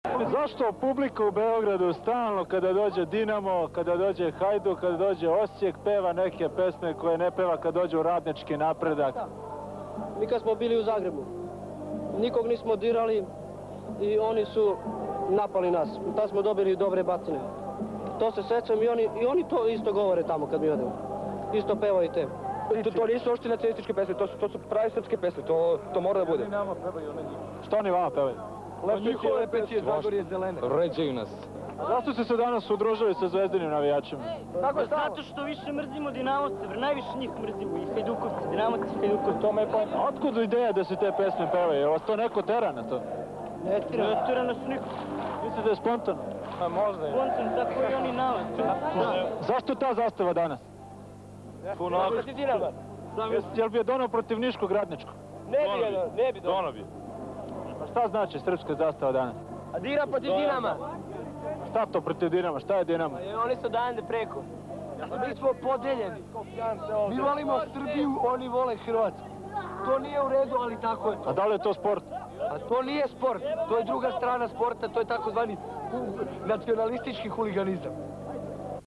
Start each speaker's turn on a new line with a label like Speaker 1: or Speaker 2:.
Speaker 1: Zašto publika u Beogradu stalno kada dođe Dinamo, kada dođe Hajduk, kada dođe Osijek, peva neke pesme koje ne peva kad dođe u Radnički Napredak?
Speaker 2: Mi kad smo bili u Zagrebu, nikog nismo dirali i oni su napali nas. Tad smo dobili dobre batine. To se sećam i oni to isto govore tamo kad mi odemo. Isto pevaju te.
Speaker 3: To nisu uopšte nacionalističke pesme, to su pravi srpske pesme, to mora da bude.
Speaker 1: Što oni vama pevaju?
Speaker 3: Lepecije, Zagorje, zelene.
Speaker 4: Ređaju nas.
Speaker 1: Zašto ste se danas udružili sa Zvezdinim navijačima?
Speaker 5: Zato što više mrzimo Dinamovce, najviše njih mrzimo, i Hajdukovce, Dinamovci i Hajdukovci.
Speaker 1: To me je pojma. Otkud ideja da se te pesme pevaju? Je vas to neko tera na to?
Speaker 5: Ne tera nas niko.
Speaker 1: Mislite da je spontano?
Speaker 4: Možda je.
Speaker 5: Spontano, tako i oni nalaze.
Speaker 1: Zašto ta zastava danas? Jel bi je donao protiv Niškog Radničkog?
Speaker 3: Ne bi
Speaker 4: Dono bi.
Speaker 1: Pa šta znači srpska zastava danas?
Speaker 2: A dira protiv Dinama.
Speaker 1: Šta to protiv Dinama? Šta je Dinamo?
Speaker 2: Oni su dande preko. Mi smo podeljeni. Mi volimo Srbiju, oni vole Hrvatsku. To nije u redu, ali tako je to.
Speaker 1: A da li je to sport?
Speaker 2: A to nije sport, to je druga strana sporta, to je takozvani nacionalistički huliganizam.